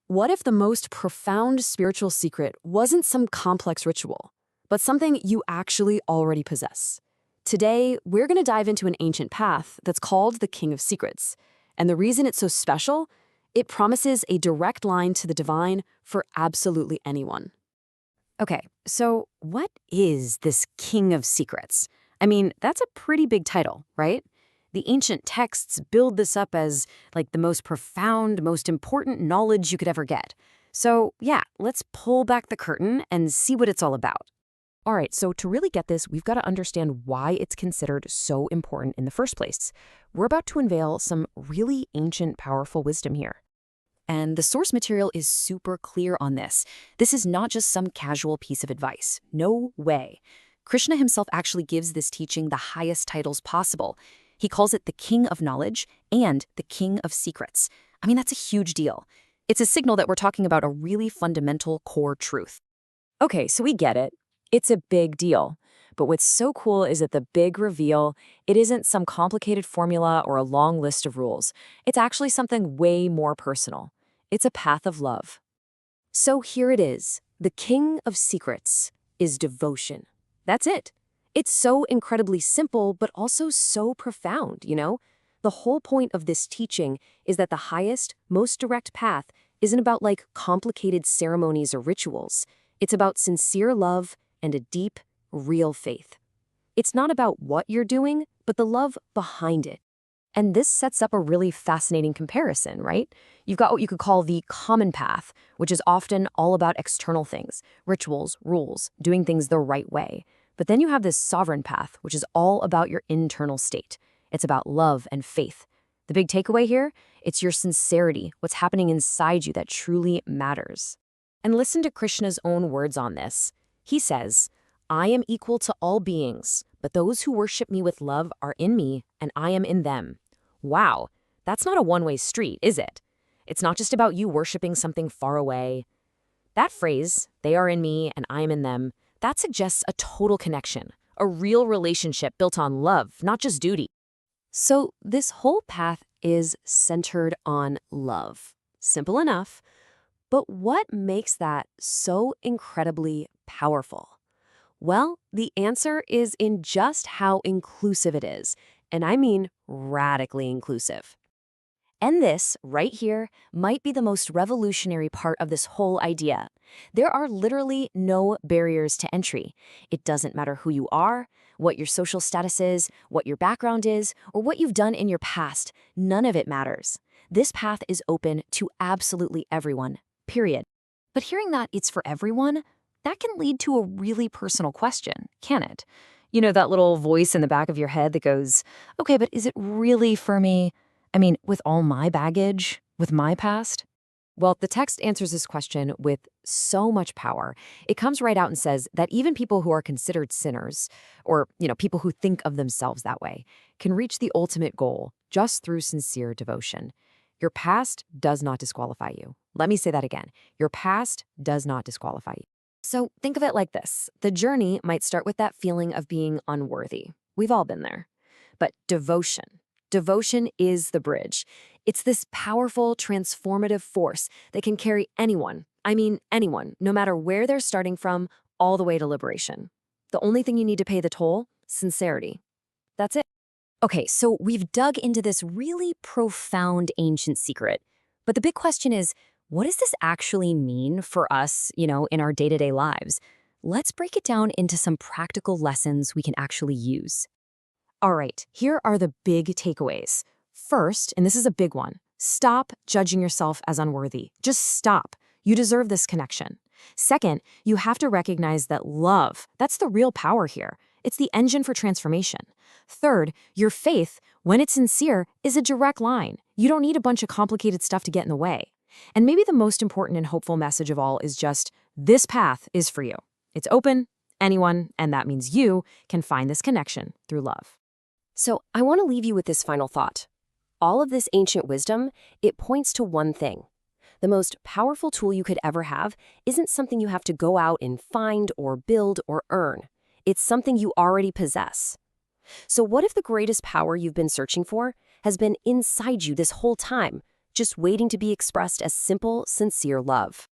What if the most profound spiritual secret wasn't some complex ritual, but something you actually already possess? Today, we're going to dive into an ancient path that's called the King of Secrets. And the reason it's so special, it promises a direct line to the divine for absolutely anyone. Okay, so what is this King of Secrets? I mean, that's a pretty big title, right? The ancient texts build this up as like the most profound, most important knowledge you could ever get. So yeah, let's pull back the curtain and see what it's all about. All right, so to really get this, we've got to understand why it's considered so important in the first place. We're about to unveil some really ancient, powerful wisdom here. And the source material is super clear on this. This is not just some casual piece of advice. No way. Krishna himself actually gives this teaching the highest titles possible. He calls it the King of Knowledge and the King of Secrets. I mean, that's a huge deal. It's a signal that we're talking about a really fundamental core truth. Okay, so we get it. It's a big deal. But what's so cool is that the big reveal, it isn't some complicated formula or a long list of rules. It's actually something way more personal. It's a path of love. So here it is. The King of Secrets is devotion. That's it. It's so incredibly simple, but also so profound, you know? The whole point of this teaching is that the highest, most direct path isn't about like complicated ceremonies or rituals. It's about sincere love and a deep, real faith. It's not about what you're doing, but the love behind it. And this sets up a really fascinating comparison, right? You've got what you could call the common path, which is often all about external things, rituals, rules, doing things the right way. But then you have this sovereign path, which is all about your internal state. It's about love and faith. The big takeaway here, it's your sincerity, what's happening inside you that truly matters. And listen to Krishna's own words on this. He says, "I am equal to all beings, but those who worship me with love are in me, and I am in them." Wow, that's not a one-way street, is it? It's not just about you worshiping something far away. That phrase, "they are in me and I am in them," that suggests a total connection, a real relationship built on love, not just duty. So this whole path is centered on love. Simple enough. But what makes that so incredibly powerful? Well, the answer is in just how inclusive it is, and I mean radically inclusive. And this, right here, might be the most revolutionary part of this whole idea. There are literally no barriers to entry. It doesn't matter who you are, what your social status is, what your background is, or what you've done in your past. None of it matters. This path is open to absolutely everyone, period. But hearing that it's for everyone, that can lead to a really personal question, can it? You know, that little voice in the back of your head that goes, okay, but is it really for me? I mean, with all my baggage, with my past? Well, the text answers this question with so much power. It comes right out and says that even people who are considered sinners, or, people who think of themselves that way, can reach the ultimate goal just through sincere devotion. Your past does not disqualify you. Let me say that again. Your past does not disqualify you. So think of it like this. The journey might start with that feeling of being unworthy. We've all been there. But devotion is the bridge. It's this powerful, transformative force that can carry anyone, no matter where they're starting from, all the way to liberation. The only thing you need to pay the toll, sincerity. That's it. Okay, so we've dug into this really profound ancient secret. But the big question is, what does this actually mean for us, in our day-to-day lives? Let's break it down into some practical lessons we can actually use. All right, here are the big takeaways. First, and this is a big one, stop judging yourself as unworthy. Just stop. You deserve this connection. Second, you have to recognize that love, that's the real power here. It's the engine for transformation. Third, your faith, when it's sincere, is a direct line. You don't need a bunch of complicated stuff to get in the way. And maybe the most important and hopeful message of all is just, this path is for you. It's open, anyone, and that means you can find this connection through love. So I want to leave you with this final thought. All of this ancient wisdom, it points to one thing. The most powerful tool you could ever have isn't something you have to go out and find or build or earn. It's something you already possess. So what if the greatest power you've been searching for has been inside you this whole time, just waiting to be expressed as simple, sincere love.